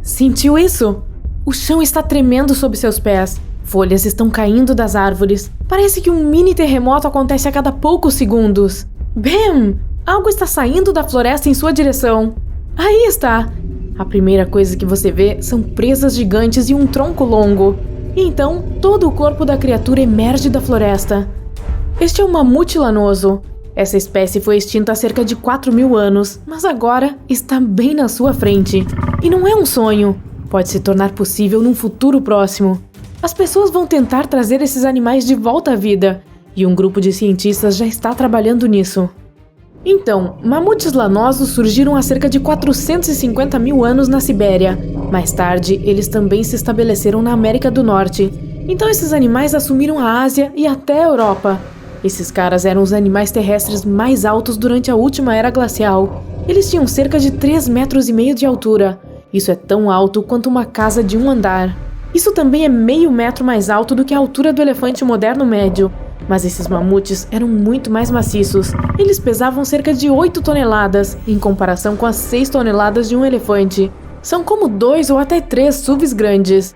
Sentiu isso? O chão está tremendo sob seus pés. Folhas estão caindo das árvores. Parece que um mini terremoto acontece a cada poucos segundos. Bam! Algo está saindo da floresta em sua direção. Aí está! A primeira coisa que você vê são presas gigantes e um tronco longo. E então, todo o corpo da criatura emerge da floresta. Este é um mamute lanoso. Essa espécie foi extinta há cerca de 4.000 anos, mas agora está bem na sua frente. E não é um sonho. Pode se tornar possível num futuro próximo. As pessoas vão tentar trazer esses animais de volta à vida, e um grupo de cientistas já está trabalhando nisso. Então, mamutes lanosos surgiram há cerca de 450.000 anos na Sibéria. Mais tarde, eles também se estabeleceram na América do Norte. Então esses animais assumiram a Ásia e até a Europa. Esses caras eram os animais terrestres mais altos durante a última era glacial. Eles tinham cerca de 3,5 metros de altura. Isso é tão alto quanto uma casa de um andar. Isso também é meio metro mais alto do que a altura do elefante moderno médio. Mas esses mamutes eram muito mais maciços. Eles pesavam cerca de 8 toneladas, em comparação com as 6 toneladas de um elefante. São como 2 ou até 3 SUVs grandes.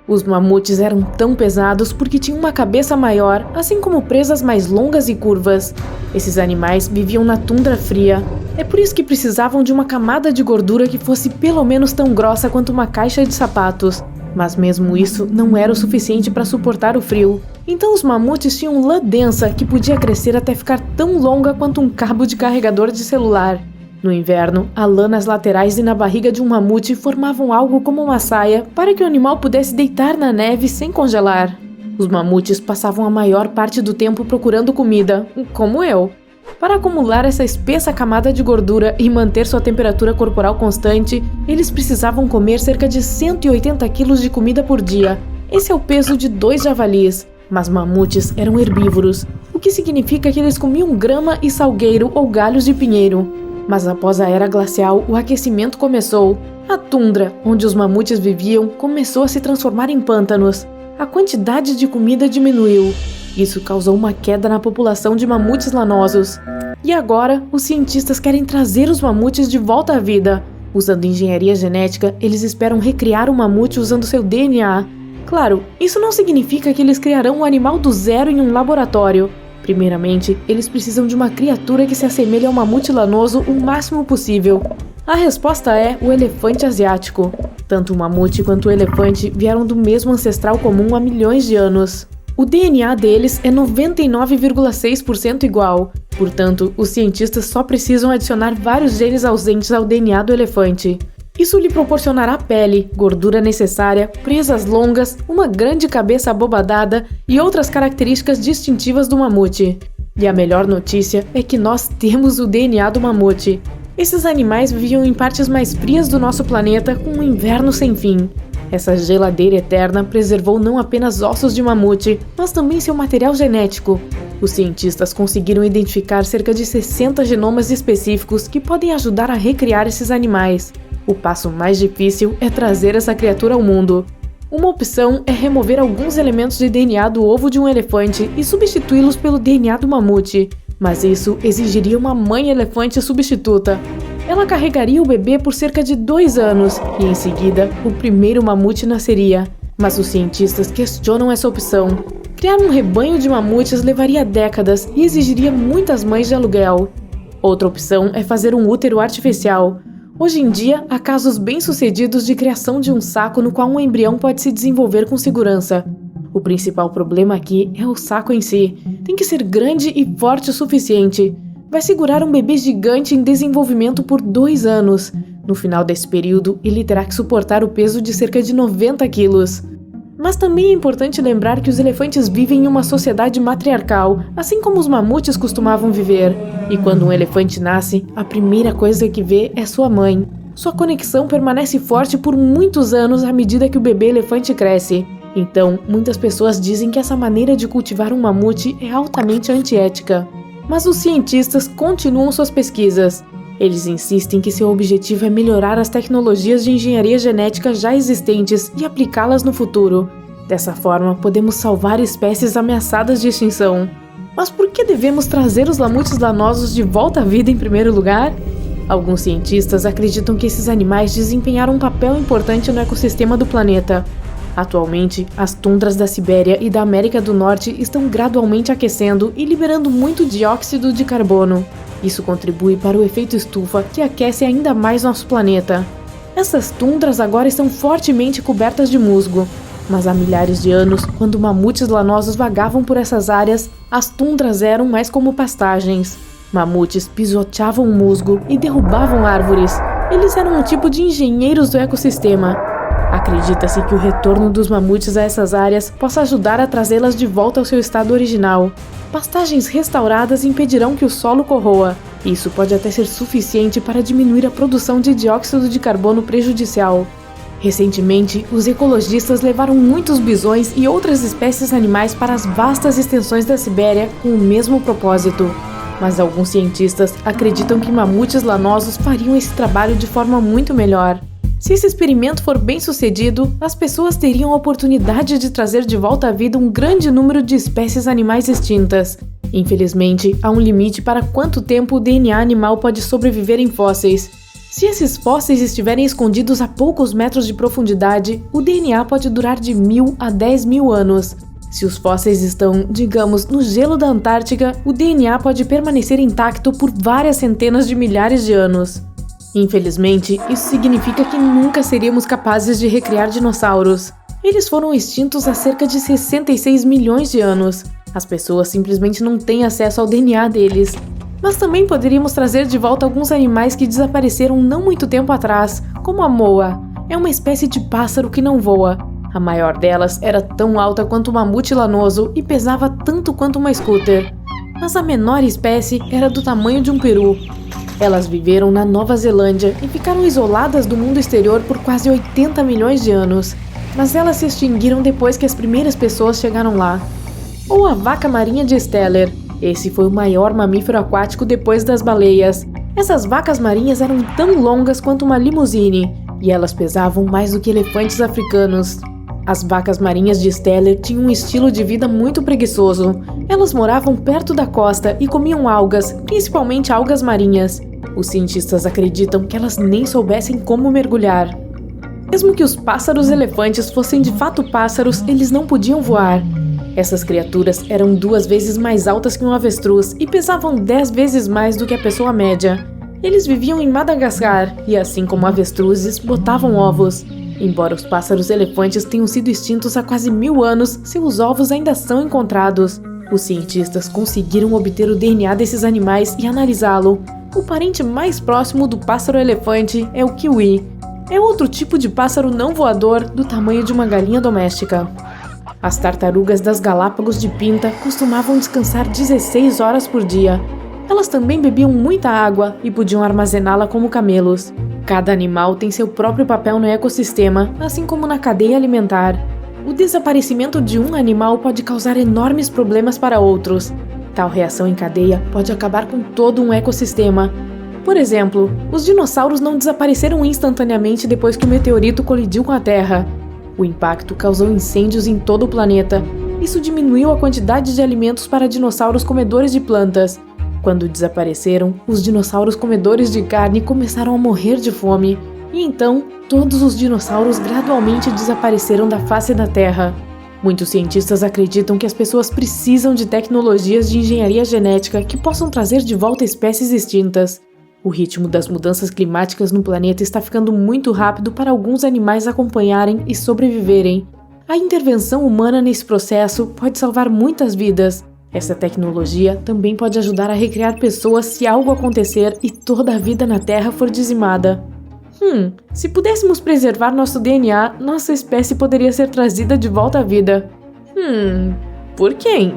Os mamutes eram tão pesados porque tinham uma cabeça maior, assim como presas mais longas e curvas. Esses animais viviam na tundra fria. É por isso que precisavam de uma camada de gordura que fosse pelo menos tão grossa quanto uma caixa de sapatos. Mas mesmo isso não era o suficiente para suportar o frio. Então os mamutes tinham lã densa que podia crescer até ficar tão longa quanto um cabo de carregador de celular. No inverno, a lã nas laterais e na barriga de um mamute formavam algo como uma saia para que o animal pudesse deitar na neve sem congelar. Os mamutes passavam a maior parte do tempo procurando comida, como eu. Para acumular essa espessa camada de gordura e manter sua temperatura corporal constante, eles precisavam comer cerca de 180 quilos de comida por dia. Esse é o peso de 2 javalis. Mas mamutes eram herbívoros, o que significa que eles comiam grama e salgueiro ou galhos de pinheiro. Mas após a era glacial, o aquecimento começou. A tundra, onde os mamutes viviam, começou a se transformar em pântanos. A quantidade de comida diminuiu. Isso causou uma queda na população de mamutes lanosos. E agora, os cientistas querem trazer os mamutes de volta à vida. Usando engenharia genética, eles esperam recriar o mamute usando seu DNA. Claro, isso não significa que eles criarão um animal do zero em um laboratório. Primeiramente, eles precisam de uma criatura que se assemelhe ao mamute lanoso o máximo possível. A resposta é o elefante asiático. Tanto o mamute quanto o elefante vieram do mesmo ancestral comum há milhões de anos. O DNA deles é 99,6% igual. Portanto, os cientistas só precisam adicionar vários genes ausentes ao DNA do elefante. Isso lhe proporcionará pele, gordura necessária, presas longas, uma grande cabeça abobadada e outras características distintivas do mamute. E a melhor notícia é que nós temos o DNA do mamute. Esses animais viviam em partes mais frias do nosso planeta com um inverno sem fim. Essa geladeira eterna preservou não apenas ossos de mamute, mas também seu material genético. Os cientistas conseguiram identificar cerca de 60 genomas específicos que podem ajudar a recriar esses animais. O passo mais difícil é trazer essa criatura ao mundo. Uma opção é remover alguns elementos de DNA do ovo de um elefante e substituí-los pelo DNA do mamute. Mas isso exigiria uma mãe elefante substituta. Ela carregaria o bebê por cerca de 2 anos e, em seguida, o primeiro mamute nasceria. Mas os cientistas questionam essa opção. Criar um rebanho de mamutes levaria décadas e exigiria muitas mães de aluguel. Outra opção é fazer um útero artificial. Hoje em dia, há casos bem-sucedidos de criação de um saco no qual um embrião pode se desenvolver com segurança. O principal problema aqui é o saco em si. Tem que ser grande e forte o suficiente. Vai segurar um bebê gigante em desenvolvimento por 2 anos. No final desse período, ele terá que suportar o peso de cerca de 90 quilos. Mas também é importante lembrar que os elefantes vivem em uma sociedade matriarcal, assim como os mamutes costumavam viver. E quando um elefante nasce, a primeira coisa que vê é sua mãe. Sua conexão permanece forte por muitos anos à medida que o bebê elefante cresce. Então, muitas pessoas dizem que essa maneira de cultivar um mamute é altamente antiética. Mas os cientistas continuam suas pesquisas. Eles insistem que seu objetivo é melhorar as tecnologias de engenharia genética já existentes e aplicá-las no futuro. Dessa forma, podemos salvar espécies ameaçadas de extinção. Mas por que devemos trazer os mamutes lanosos de volta à vida em primeiro lugar? Alguns cientistas acreditam que esses animais desempenharam um papel importante no ecossistema do planeta. Atualmente, as tundras da Sibéria e da América do Norte estão gradualmente aquecendo e liberando muito dióxido de carbono. Isso contribui para o efeito estufa que aquece ainda mais nosso planeta. Essas tundras agora estão fortemente cobertas de musgo. Mas há milhares de anos, quando mamutes lanosos vagavam por essas áreas, as tundras eram mais como pastagens. Mamutes pisoteavam o musgo e derrubavam árvores. Eles eram um tipo de engenheiros do ecossistema. Acredita-se que o retorno dos mamutes a essas áreas possa ajudar a trazê-las de volta ao seu estado original. Pastagens restauradas impedirão que o solo corroa. Isso pode até ser suficiente para diminuir a produção de dióxido de carbono prejudicial. Recentemente, os ecologistas levaram muitos bisões e outras espécies animais para as vastas extensões da Sibéria com o mesmo propósito. Mas alguns cientistas acreditam que mamutes lanosos fariam esse trabalho de forma muito melhor. Se esse experimento for bem sucedido, as pessoas teriam a oportunidade de trazer de volta à vida um grande número de espécies animais extintas. Infelizmente, há um limite para quanto tempo o DNA animal pode sobreviver em fósseis. Se esses fósseis estiverem escondidos a poucos metros de profundidade, o DNA pode durar de 1.000 a 10.000 anos. Se os fósseis estão, digamos, no gelo da Antártica, o DNA pode permanecer intacto por várias centenas de milhares de anos. Infelizmente, isso significa que nunca seríamos capazes de recriar dinossauros. Eles foram extintos há cerca de 66 milhões de anos. As pessoas simplesmente não têm acesso ao DNA deles. Mas também poderíamos trazer de volta alguns animais que desapareceram não muito tempo atrás, como a moa. É uma espécie de pássaro que não voa. A maior delas era tão alta quanto um mamute lanoso e pesava tanto quanto uma scooter. Mas a menor espécie era do tamanho de um peru. Elas viveram na Nova Zelândia e ficaram isoladas do mundo exterior por quase 80 milhões de anos. Mas elas se extinguiram depois que as primeiras pessoas chegaram lá. Ou a vaca marinha de Steller. Esse foi o maior mamífero aquático depois das baleias. Essas vacas marinhas eram tão longas quanto uma limusine, e elas pesavam mais do que elefantes africanos. As vacas marinhas de Steller tinham um estilo de vida muito preguiçoso. Elas moravam perto da costa e comiam algas, principalmente algas marinhas. Os cientistas acreditam que elas nem soubessem como mergulhar. Mesmo que os pássaros-elefantes fossem de fato pássaros, eles não podiam voar. Essas criaturas eram 2 vezes mais altas que um avestruz e pesavam 10 vezes mais do que a pessoa média. Eles viviam em Madagascar e, assim como avestruzes, botavam ovos. Embora os pássaros-elefantes tenham sido extintos há quase 1000 anos, seus ovos ainda são encontrados. Os cientistas conseguiram obter o DNA desses animais e analisá-lo. O parente mais próximo do pássaro-elefante é o kiwi. É outro tipo de pássaro não voador do tamanho de uma galinha doméstica. As tartarugas das Galápagos de Pinta costumavam descansar 16 horas por dia. Elas também bebiam muita água e podiam armazená-la como camelos. Cada animal tem seu próprio papel no ecossistema, assim como na cadeia alimentar. O desaparecimento de um animal pode causar enormes problemas para outros. Tal reação em cadeia pode acabar com todo um ecossistema. Por exemplo, os dinossauros não desapareceram instantaneamente depois que o meteorito colidiu com a Terra. O impacto causou incêndios em todo o planeta. Isso diminuiu a quantidade de alimentos para dinossauros comedores de plantas. Quando desapareceram, os dinossauros comedores de carne começaram a morrer de fome. E então, todos os dinossauros gradualmente desapareceram da face da Terra. Muitos cientistas acreditam que as pessoas precisam de tecnologias de engenharia genética que possam trazer de volta espécies extintas. O ritmo das mudanças climáticas no planeta está ficando muito rápido para alguns animais acompanharem e sobreviverem. A intervenção humana nesse processo pode salvar muitas vidas. Essa tecnologia também pode ajudar a recriar pessoas se algo acontecer e toda a vida na Terra for dizimada. Se pudéssemos preservar nosso DNA, nossa espécie poderia ser trazida de volta à vida. Por quem?